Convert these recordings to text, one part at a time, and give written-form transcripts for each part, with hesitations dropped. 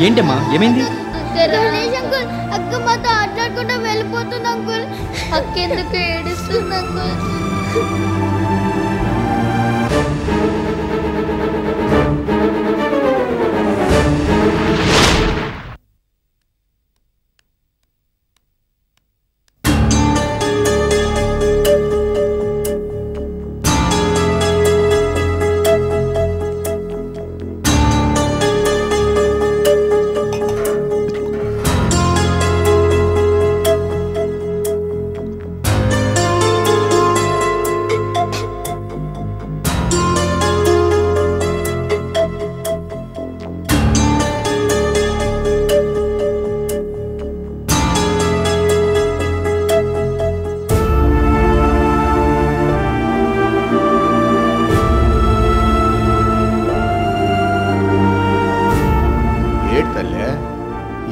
ఏంటమ్మా ఏమైంది? అక్క మాతో ఆటలాడుకుంటూ వెళ్ళిపోతుంది అంకుల్. అక్క ఎందుకు ఏడుస్తుంది అంకుల్?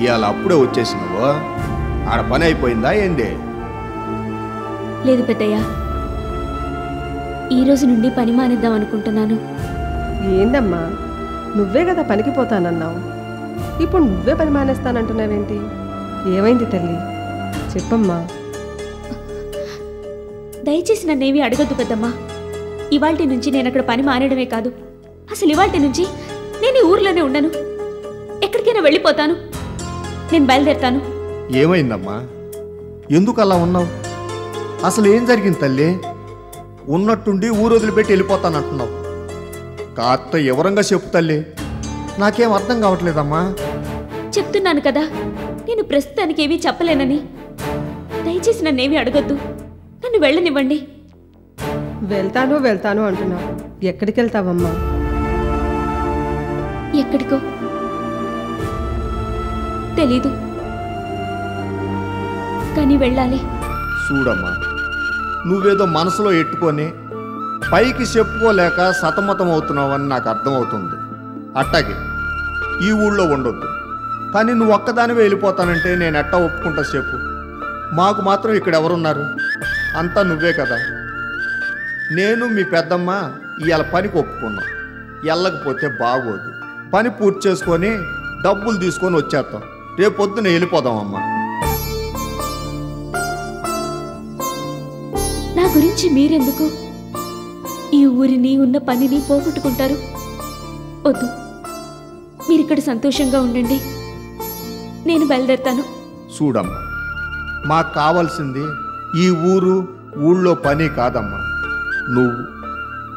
ఇవాళ అప్పుడే వచ్చేసినావు, ఆడ పని అయిపోయిందా ఏంది? లేదు పెద్దయ్య, ఈ రోజు నుండి పని మానేద్దాం అనుకుంటున్నాను. ఏందమ్మా, నువ్వే కదా పనికి పోతానన్నావు, ఇప్పుడు నువ్వే పని మానేస్తానంటున్నావేంటి? ఏమైంది తల్లి, చెప్పమ్మా. దయచేసి నన్నేమీ అడగద్దు పెద్దమ్మా. ఇవాల్టి నుంచి నేను అక్కడ పని మానేయడమే కాదు, అసలు ఇవాల్టి నుంచి నేను ఈ ఊర్లోనే ఉండను, ఎక్కడికైనా వెళ్ళిపోతాను. నేను బయలుదేరుతాను. ఏమైందమ్మా, ఎందుకు అలా ఉన్నావు? అసలు ఏం జరిగింది తల్లి? ఉన్నట్టుండి ఊరు వదిలిపెట్టి వెళ్ళిపోతానంటున్నావు. కాస్త వివరంగా చెప్పు తల్లి, నాకేం అర్థం కావట్లేదమ్మా. చెప్తున్నాను కదా, నేను ప్రస్తుతానికి ఏమీ చెప్పలేనని. దయచేసి నన్నేమీ అడగొద్దు, నన్ను వెళ్ళనివ్వండి. వెళ్తాను వెళ్తాను అంటున్నావు, ఎక్కడికి వెళ్తావమ్మా? ఎక్కడికో తెలీదు, కానీ వెళ్ళాలి. చూడమ్మా, నువ్వేదో మనసులో ఎట్టుకొని పైకి చెప్పుకోలేక సతమతం అవుతున్నావని నాకు అర్థమవుతుంది. అట్టాగే ఈ ఊళ్ళో ఉండొద్దు, కానీ నువ్వు ఒక్కదానివే వెళ్ళిపోతానంటే నేను ఎట్టా ఒప్పుకుంటా చెప్పు? మాకు మాత్రం ఇక్కడ ఎవరున్నారు? అంతా నువ్వే కదా. నేను మీ పెద్దమ్మ ఇవాళ పనికి ఒప్పుకున్నాం. వెళ్ళకపోతే బాగోదు. పని పూర్తి చేసుకొని డబ్బులు తీసుకొని వచ్చేస్తాం. రేపు పొద్దున వెళ్ళిపోదామమ్మా. నా గురించి మీరెందుకు ఈ ఊరిని ఉన్న పనిని పోగొట్టుకుంటారు? వద్దు, మీరిక్కడ సంతోషంగా ఉండండి, నేను బయలుదేరుతాను. చూడమ్మా, మాకు కావాల్సింది ఈ ఊళ్ళో పని కాదమ్మా.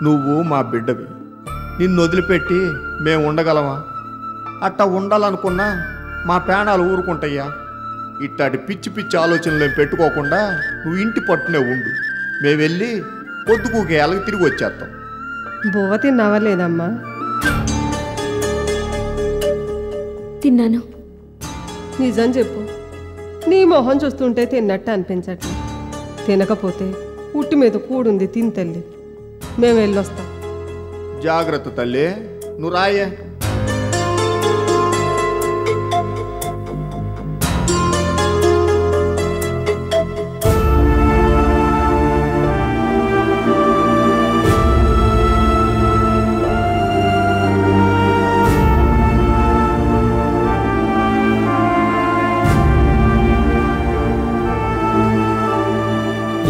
నువ్వు మా బిడ్డవి. నిన్ను వదిలిపెట్టి మేము ఉండగలమా? అట్టా ఉండాలనుకున్నా మా ప్రాణాలు ఊరుకుంటాయ్యా. ఇట్లాంటి పిచ్చి పిచ్చి ఆలోచనలు పెట్టుకోకుండా నువ్వు ఇంటి పట్టునే ఉండు. మేము వెళ్ళి పొద్దుకూకే ఎలాగ తిరిగి వచ్చేస్తాం. బువ్వ తిన్నావా లేదమ్మా? తిన్నాను. నిజం చెప్పు, నీ మొహం చూస్తుంటే తిన్నట్టు అనిపించట్లే. తినకపోతే ఉట్టి మీద కూడుంది, తిని తల్లి. మేము వెళ్ళొస్తాం. జాగ్రత్త తల్లి, నువ్వు రాయే.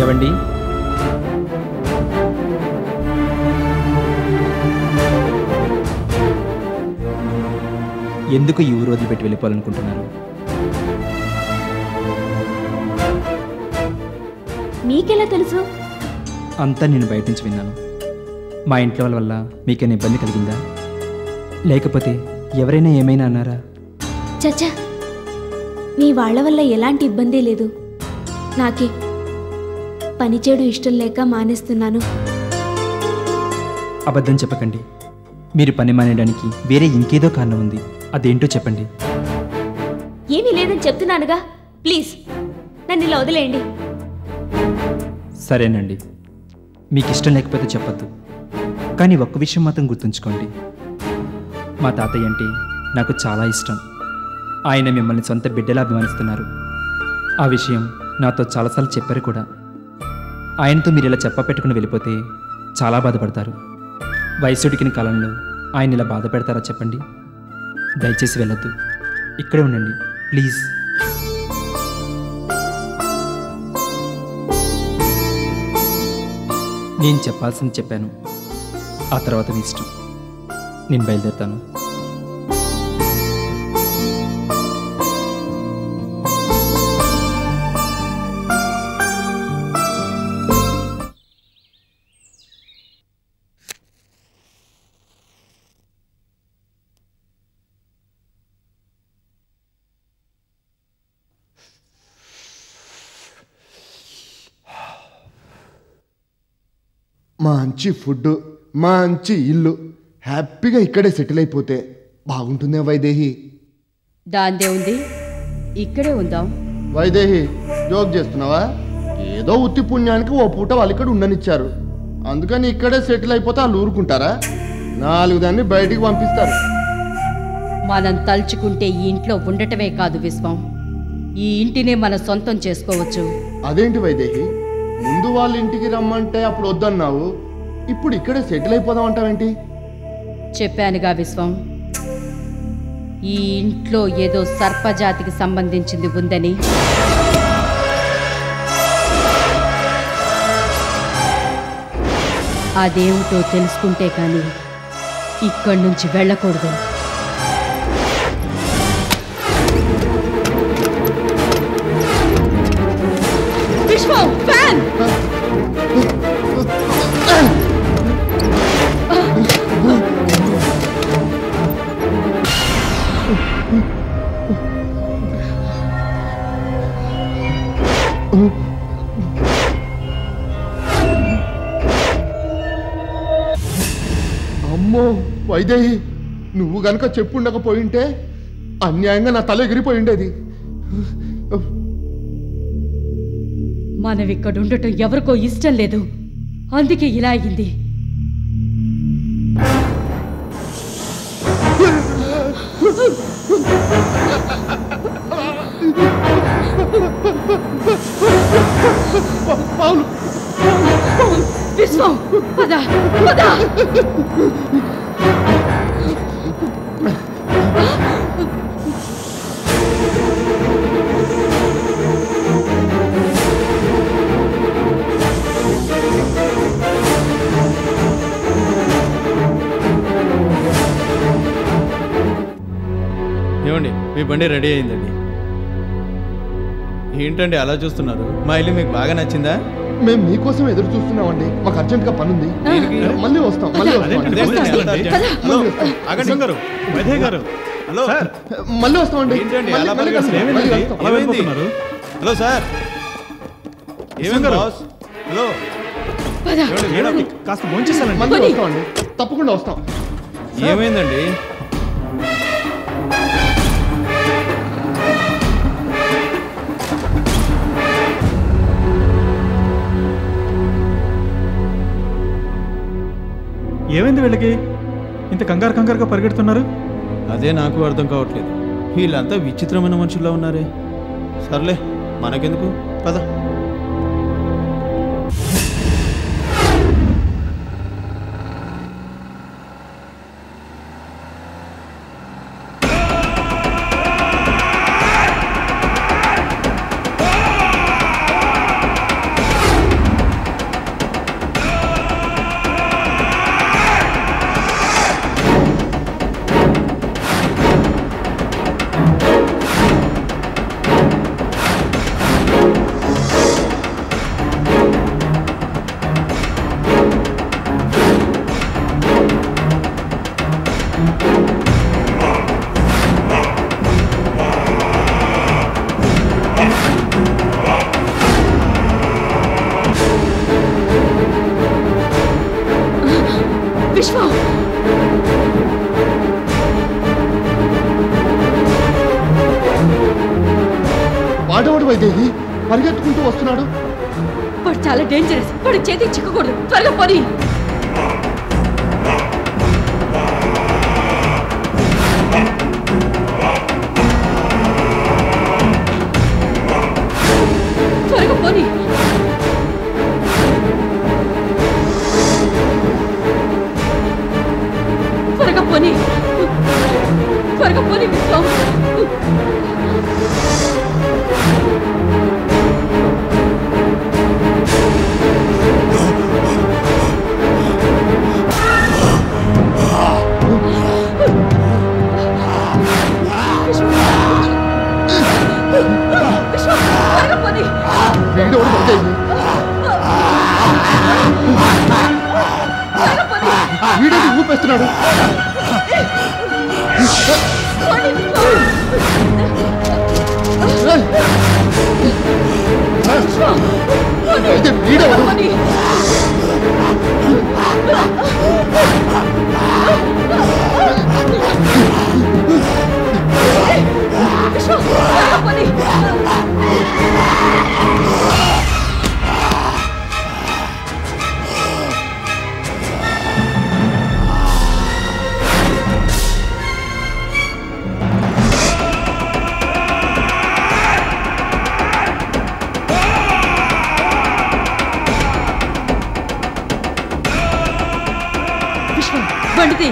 ఏవండి, ఎందుకు ఈ ఊరు వదిలిపెట్టి వెళ్ళిపోవాలనుకుంటున్నారు? మీకెలా తెలుసు? అంతా నేను బయట నుంచి విన్నాను. మా ఇంట్లో వాళ్ళ వల్ల మీకేమైనా ఇబ్బంది కలిగిందా? లేకపోతే ఎవరైనా ఏమైనా అన్నారా? చచ్చా, మీ వాళ్ళ వల్ల ఎలాంటి ఇబ్బంది లేదు. నాకే పని చేయడం ఇష్టం లేక మానేస్తున్నాను. అబద్ధం చెప్పకండి. మీరు పని మానేయడానికి వేరే ఇంకేదో కారణం ఉంది. అదేంటో చెప్పండి. ఏమీ లేదని చెప్తున్నానుగా, ప్లీజ్ నన్ను ఇలా వదిలేయండి. సరేనండి, మీకు ఇష్టం లేకపోతే చెప్పద్దు. కానీ ఒక్క విషయం మాత్రం గుర్తుంచుకోండి, మా తాతయ్య అంటే నాకు చాలా ఇష్టం. ఆయన మిమ్మల్ని సొంత బిడ్డలా అభిమానిస్తున్నారు. ఆ విషయం నాతో చాలాసార్లు చెప్పారు కూడా. ఆయనతో మీరు ఇలా చెప్పపెట్టుకుని వెళ్ళిపోతే చాలా బాధపడతారు. వయసుడికిన కాలంలో ఆయన ఇలా బాధ పెడతారా చెప్పండి? దయచేసి వెళ్ళొద్దు, ఇక్కడే ఉండండి ప్లీజ్. నేను చెప్పాల్సింది చెప్పాను, ఆ తర్వాత మీ ఇష్టం. నేను బయలుదేరుతాను. మంచి ఫుడ్, మంచి ఇల్లు, హ్యాపీగా ఇక్కడే సెటిల్ అయిపోతే బాగుంటుందే వైదేహి. దాందే ఉంది, ఇక్కడే ఉందాం. వైదేహి జోక్ చేస్తున్నావా? ఏదో ఉత్తి పుణ్యానికి ఓ పూట వాళ్ళు ఇక్కడ ఉండనిచ్చారు, అందుకని ఇక్కడే సెటిల్ అయిపోతే వాళ్ళు ఊరుకుంటారా? 4 దాన్ని బయటికి పంపిస్తారు. మనం తలుచుకుంటే ఈ ఇంట్లో ఉండటమే కాదు విశ్వం, ఈ ఇంటినే మన సొంతం చేసుకోవచ్చు. అదేంటి వైదేహి, ముందు వాళ్ళ ఇంటికి రమ్మంటే అప్పుడు వద్దన్నావు, ఇప్పుడు ఇక్కడే సెటిల్ అయిపోదాం అంటావేంటి? చెప్పానుగా విశ్వం, ఈ ఇంట్లో ఏదో సర్పజాతికి సంబంధించింది ఉందని. అదేమిటో తెలుసుకుంటే కానీ ఇక్కడి నుంచి వెళ్ళకూడదు. విశ్వం ఫ్యాన్! అమ్మో వైదేహి, నువ్వు గనక చెప్పుండకపోయింటే అన్యాయంగా నా తల ఎగిరిపోయిండేది. మనం ఇక్కడ ఉండటం ఎవరికో ఇష్టం లేదు, అందుకే ఇలా అయింది. విశ్వం పద పద. ఏమండి, మీ బండి రెడీ అయిందండి. ఏంటండి అలా చూస్తున్నారు? మా ఇల్లు మీకు బాగా నచ్చిందా? మేము మీకోసం ఎదురు చూస్తున్నామండి, మాకు అర్జెంట్గా పనుంది. మళ్ళీ వస్తాం, మళ్ళీ వస్తాం, హలో మళ్ళీ వస్తామండి. ఏంటండి అలా పరిగెడుతున్నారు? హలో సార్, ఏమైంది బాస్? హలో కాస్త భోంచేసానండి, మళ్ళీ వస్తామండి, తప్పకుండా వస్తాం. ఏమైందండి? ఏమైంది వీళ్ళకి? ఇంత కంగారుగా పరిగెడుతున్నారు? అదే నాకు అర్థం కావట్లేదు. వీళ్ళంతా విచిత్రమైన మనుషుల్లో ఉన్నారే. సర్లే, మనకెందుకు, పద. విశ్వం వాడవాడు వైదేహి పరిగెత్తుకుంటూ వస్తున్నాడు. వాడు చాలా డేంజరస్, వాడు చేతికి చిక్కకూడదు, త్వరగా పోనీ. వీడేది ఊపేస్తున్నాడు. అయితే వీడెవడు? బండితి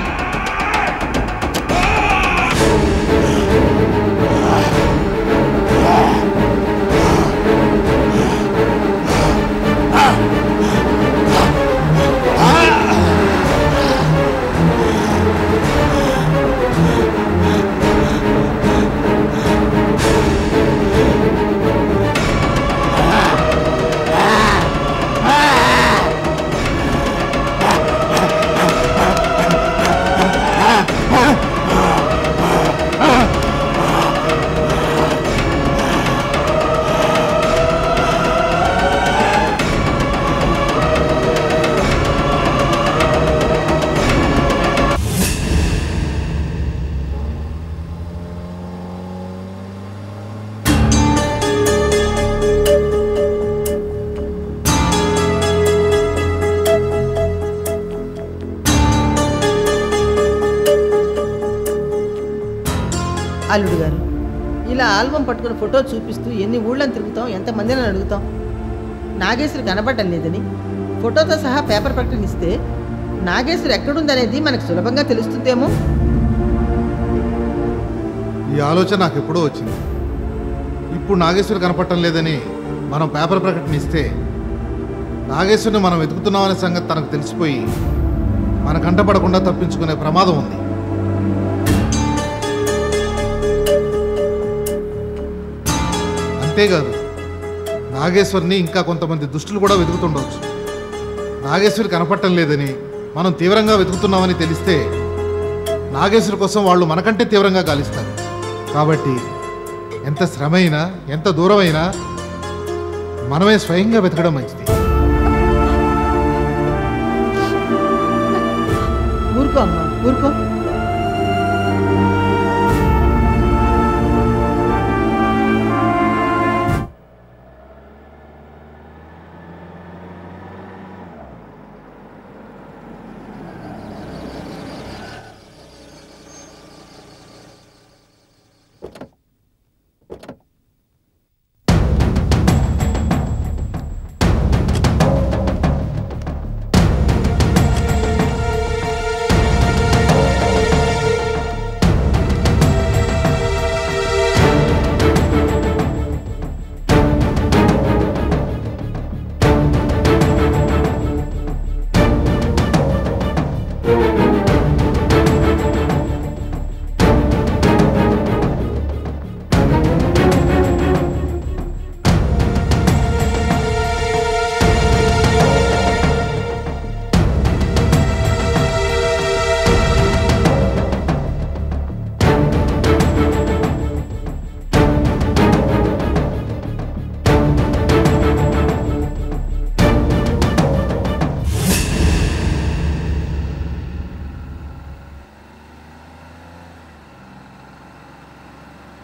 అల్లుడు గారు, ఇలా ఆల్బమ్ పట్టుకుని ఫోటో చూపిస్తూ ఎన్ని ఊళ్ళని తిరుగుతాం, ఎంతమందిని అడుగుతాం. నాగేశ్వరి కనబడటం లేదని ఫోటోతో సహా పేపర్ ప్రకటన ఇస్తే నాగేశ్వరి ఎక్కడుందనేది మనకు సులభంగా తెలుస్తుందేమో. ఈ ఆలోచన నాకు ఎప్పుడో వచ్చింది. ఇప్పుడు నాగేశ్వరి కనపడటం లేదని మనం పేపర్ ప్రకటన ఇస్తే నాగేశ్వరిని మనం వెతుకుతున్నామనే సంగతి తనకు తెలిసిపోయి మన కంటపడకుండా తప్పించుకునే ప్రమాదం ఉంది. అంతేకాదు, నాగేశ్వరిని ఇంకా కొంతమంది దుష్టులు కూడా వెతుకుతుండవచ్చు. నాగేశ్వరి కనపడటం లేదని మనం తీవ్రంగా వెతుకుతున్నామని తెలిస్తే నాగేశ్వరి కోసం వాళ్ళు మనకంటే తీవ్రంగా గాలిస్తారు. కాబట్టి ఎంత శ్రమ అయినా, ఎంత దూరమైనా మనమే స్వయంగా వెతకడం మంచిది. ఊరుకో అమ్మా, ఊరుకో.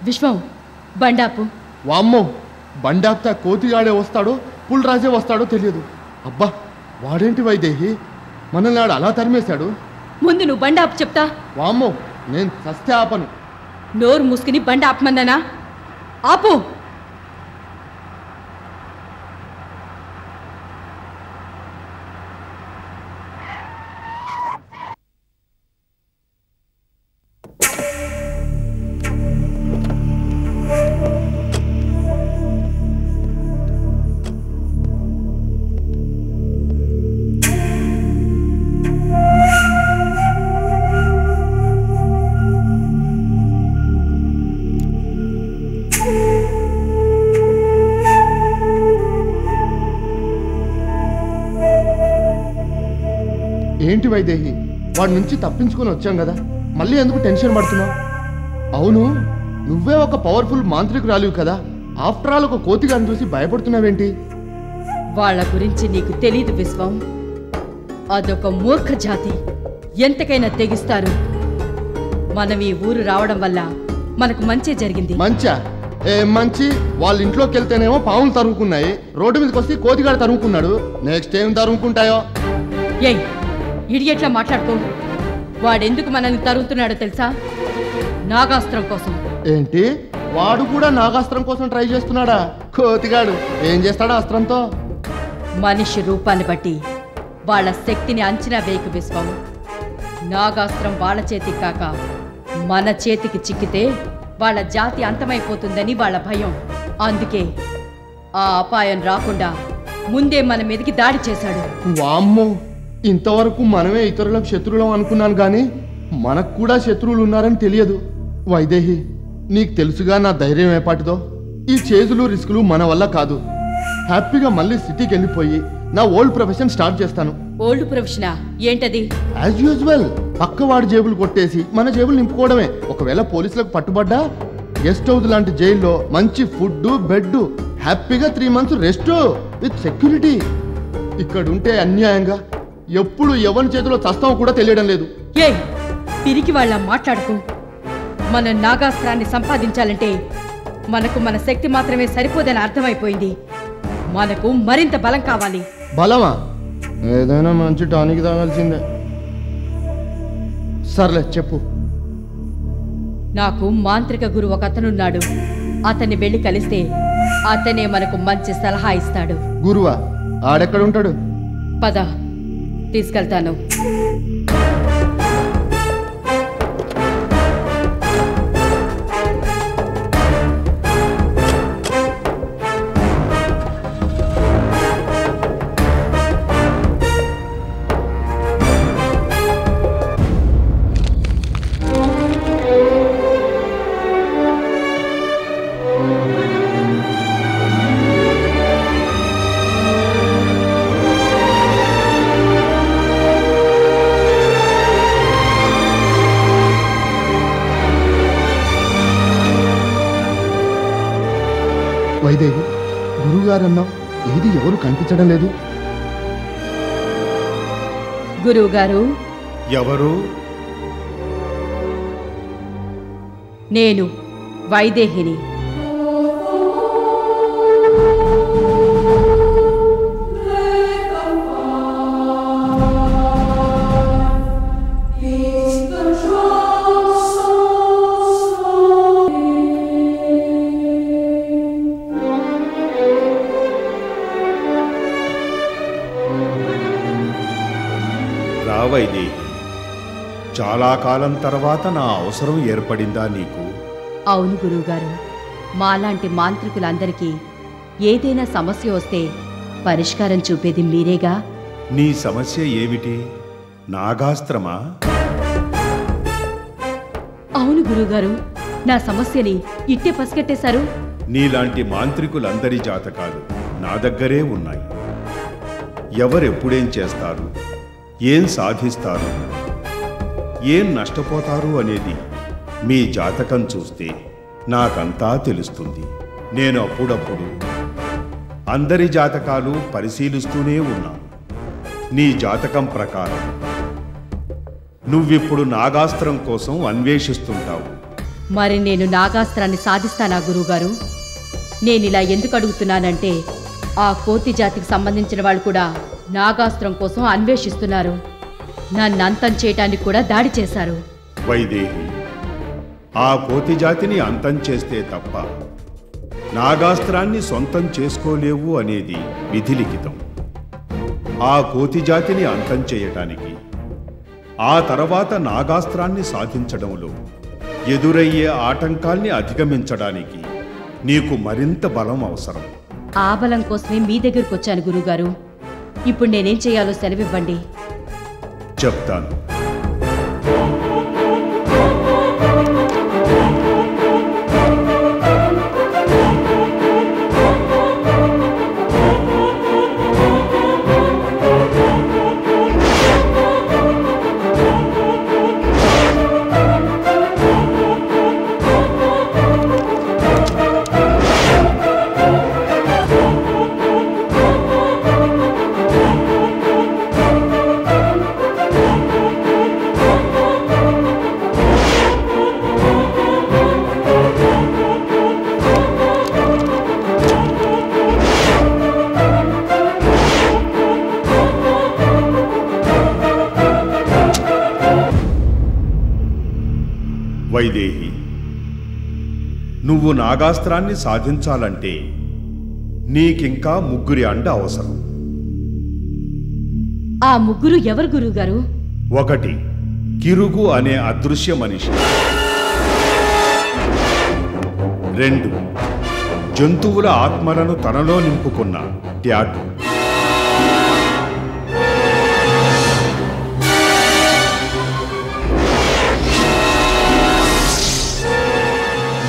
విశ్వం, బండాపు. వామ్మో, బండాప్తా కోతిగాడే వస్తాడో పుల్రాజే వస్తాడో తెలియదు. అబ్బా, వాడేంటి వైదేహి మనల్ని నాడు అలా తరిమేశాడు. ముందు నువ్వు బండాపు చెప్తా. వామ్మో, నేను సస్తే ఆపను. నోరు మూసుకుని బండాపమందనా? ఆపు. ఏంటి వైదేహి, వాడి నుంచి తప్పించుకొని వచ్చాం కదా, మళ్ళీ ఎందుకు టెన్షన్ పడుతున్నావు? అవును, నువ్వే ఒక పవర్ఫుల్ మాంత్రికురాలివి కదా, ఆఫ్టర్ ఆల్ ఒక కోతిగాని చూసి భయపడుతున్నావేంటి? వాళ్ళ గురించి నీకు తెలీదు విశ్వం. అదొక మూర్ఖ జాతి, ఎంతకైనా తెగిస్తారు. మనం ఈ ఊరు రావడం వల్ల మనకు మంచి జరిగింది. మంచా? ఏం మంచి? వాళ్ళ ఇంట్లోకి వెళ్తేనేమో పాములు తరుముకున్నాయి, రోడ్డు మీదకి వస్తే కోతిగాడు తరుముకున్నాడు, నెక్స్ట్ ఏం తరుముకుంటాయో. ఏయ్, ఇడియట్లా మాట్లాడుకో. వాడెందుకు మనల్ని తరుగుతున్నాడో తెలుసా? నాగాస్త్రం కోసం. ఏంటి, వాడు కూడా నాగాస్త్రం కోసం ట్రై చేస్తున్నాడా? కోతిగాడు ఏం చేస్తాడా అస్త్రంతో? మనిషి రూపాన్ని బట్టి వాళ్ళ శక్తిని అంచనా వేయకు విశ్వం. నాగాస్త్రం వాళ్ళ చేతికి కాక మన చేతికి చిక్కితే వాళ్ళ జాతి అంతమైపోతుందని వాళ్ళ భయం. అందుకే ఆ అపాయం రాకుండా ముందే మన మీదకి దాడి చేశాడు. వామ్మో, ఇంతవరకు మనమే ఇతరులకు శత్రువులం అనుకున్నాను కానీ మనకు కూడా శత్రువులు ఉన్నారని తెలియదు. వైదేహి, నీకు తెలుసుగా నా ధైర్యం ఏపాటిదో. ఈ చేజులు రిస్కులు మన వల్ల కాదు. హ్యాపీగా మళ్ళీ సిటీకి వెళ్ళిపోయి నా ఓల్డ్ ప్రొఫెషన్ స్టార్ట్ చేస్తాను. ఓల్డ్ ప్రొఫెషనా? ఏంటది? యాజ్ యూజువల్, పక్కవాడి జేబులు కొట్టేసి మన జేబులు నింపుకోవడమే. ఒకవేళ పోలీసులకు పట్టుబడ్డా గెస్ట్ హౌస్ లాంటి జైల్లో మంచి ఫుడ్, బెడ్, హ్యాపీగా 3 months రెస్ట్ విత్ సెక్యూరిటీ. ఇక్కడ ఉంటే అన్యాయంగా ఎప్పుడు ఎవరి చేతిలో చస్తామో కూడా తెలియడం లేదు. ఏ తిరిగి వాళ్ళ మాట్లాడుకో. మన నాగాస్త్రాన్ని సంపాదించాలంటే మనకు మన శక్తి మాత్రమే సరిపోదని అర్థమైపోయింది. మనకు మరింత బలం కావాలి. బలమా? ఏదైనా మంచి టానిక్ తాగాల్సిందే. సర్లే చెప్పు. నాకు మాంత్రిక గురువు ఒక అతనున్నాడు. అతన్ని వెళ్ళి కలిస్తే అతనే మనకు మంచి సలహా ఇస్తాడు. గురువా? ఆడెక్కడుంటాడు? పద, తీసుకెళ్తాను. వైదేహి, గురువుగారు అన్నావు, ఏది ఎవరు కనిపించడం లేదు. గురువు గారు? ఎవరు? నేను వైదేహిని. వైదేహి, చాలా కాలం తర్వాత నా అవసరం ఏర్పడిందా నీకు? అవును గురువుగారు. మాలాంటి మాంత్రికులందరికీ ఏదైనా సమస్య వస్తే పరిష్కారం చూపేది మీరేగా. నీ సమస్య ఏమిటి? నాగాస్త్రమా? అవును గురువుగారు, నా సమస్యని ఇట్టే పసిగట్టేశారు. నీలాంటి మాంత్రికులందరి జాతకాలు నా దగ్గరే ఉన్నాయి. ఎవరెప్పుడేం చేస్తారు, ఏం సాధిస్తారు, ఏం నష్టపోతారు అనేది మీ జాతకం చూస్తే నాకంతా తెలుస్తుంది. నేను అప్పుడప్పుడు అందరి జాతకాలు పరిశీలిస్తూనే ఉన్నాను. నీ జాతకం ప్రకారం నువ్విప్పుడు నాగాస్త్రం కోసం అన్వేషిస్తుంటావు. మరి నేను నాగాస్త్రాన్ని సాధిస్తానా గురువుగారు? నేనిలా ఎందుకు అడుగుతున్నానంటే ఆ కోతి జాతికి సంబంధించిన వాళ్ళు కూడా నాగాస్త్రం కోసం అన్వేషిస్తున్నారు. నన్ను అంతం చేయటానికి కూడా దాడి చేశారు. వైదేహి, ఆ కోతి జాతిని అంతం చేస్తే తప్ప నాగాస్త్రాన్ని సొంతం చేసుకోలేవు అనేది విధిలిఖితం. ఆ కోతి జాతిని అంతం చేయటానికి, ఆ తర్వాత నాగాస్త్రాన్ని సాధించడంలో ఎదురయ్యే ఆటంకాల్ని అధిగమించడానికి నీకు మరింత బలం అవసరం. ఆ బలం కోసమే మీ దగ్గరకు వచ్చాను గురువుగారు. ఇప్పుడు నేనేం చేయాలో సెలవివ్వండి. చెప్తాను. వైదేహి, నువ్వు నాగాస్త్రాన్ని సాధించాలంటే నీకింకా ముగ్గురి అండ అవసరం. ఆ ముగ్గురు ఎవరు గురువుగారు? 1 కిరుగు అనే అదృశ్య మనిషి. 2 జంతువుల ఆత్మలను తనలో నింపుకున్న ట్యాటు.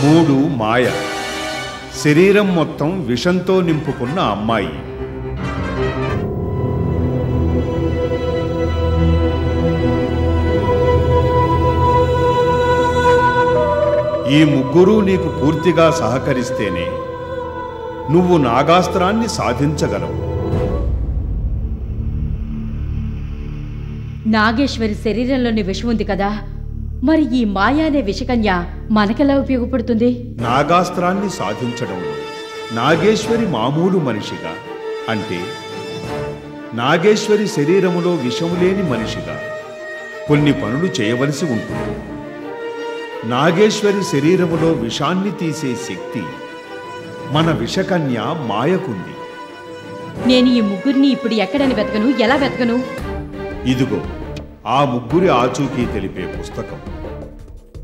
3 మాయ, శరీరం మొత్తం విషంతో నింపుకున్న అమ్మాయి. ఈ ముగ్గురు నీకు పూర్తిగా సహకరిస్తేనే నువ్వు నాగాస్త్రాన్ని సాధించగలవు. నాగేశ్వరి శరీరంలోని విషం ఉంది కదా, మరి ఈ మాయా అనే విషకన్య మనకెలా ఉపయోగపడుతుంది? నాగాస్త్రాన్ని సాధించడంలో నాగేశ్వరి మామూలు మనిషిగా, అంటే నాగేశ్వరి శరీరములో విషము లేని మనిషిగా కొన్ని పనులు చేయవలసి ఉంటుంది. నాగేశ్వరి శరీరములో విషాన్ని తీసే శక్తి మన విషకన్య మాయకుంది. నేను ఈ ముగ్గురిని ఇప్పుడు ఎక్కడని వెతకను, ఎలా వెతకను? ఇదిగో ఆ ముగ్గురి ఆచూకీ తెలిపే పుస్తకం.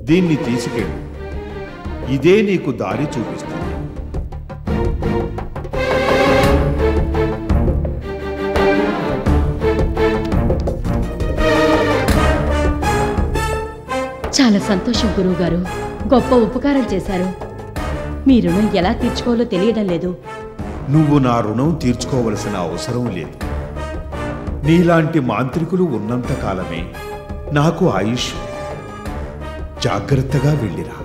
దీన్ని తీసుకెళ్ళు, ఇదే నీకు దారి చూపిస్తుంది. చాలా సంతోషం గురువుగారు, గొప్ప ఉపకారం చేశారు. మీ రుణం ఎలా తీర్చుకోవాలో తెలియడం లేదు. నువ్వు నా రుణం తీర్చుకోవలసిన అవసరం లేదు. నీలాంటి మాంత్రికులు ఉన్నంత కాలమే నాకు ఆయుష్. జాగ్రత్తగా వెళ్ళిరా.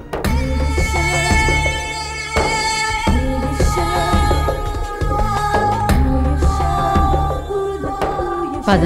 పద.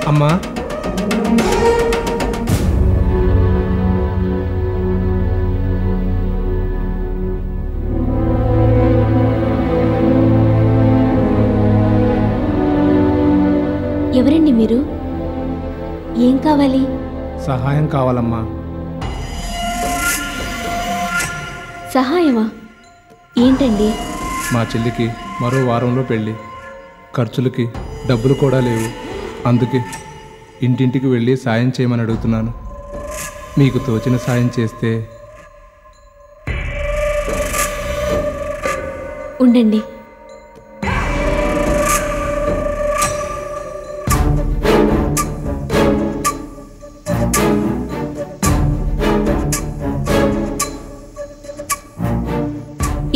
అమ్మా, ఎవరండి మీరు? ఏం కావాలి? సహాయం కావాలమ్మా. సహాయమా? ఏంటండి? మా చెల్లికి మరో వారంలో పెళ్ళి, ఖర్చులకి డబ్బులు కూడా లేవు. అందుకే ఇంటింటికి వెళ్ళి సాయం చేయమని అడుగుతున్నాను. మీకు తోచిన సాయం చేస్తే. ఉండండి.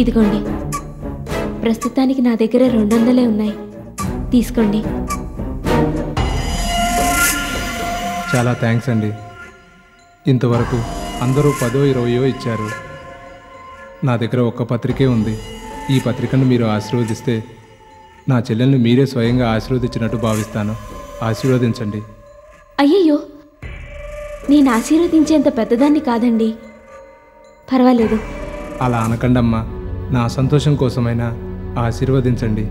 ఇదిగోండి, ప్రస్తుతానికి నా దగ్గర 200 ఉన్నాయి, తీసుకోండి. చాలా థ్యాంక్స్ అండి. ఇంతవరకు అందరూ 10, 20 ఇచ్చారు. నా దగ్గర ఒక్క పత్రికే ఉంది. ఈ పత్రికను మీరు ఆశీర్వదిస్తే నా చెల్లెల్ని మీరే స్వయంగా ఆశీర్వదించినట్టు భావిస్తాను. ఆశీర్వదించండి. అయ్యయ్యో, నేను ఆశీర్వదించేంత పెద్దదాన్ని కాదండి. పర్వాలేదు. అలా అనకండమ్మా. నా సంతోషం కోసమైనా ఆశీర్వదించండి.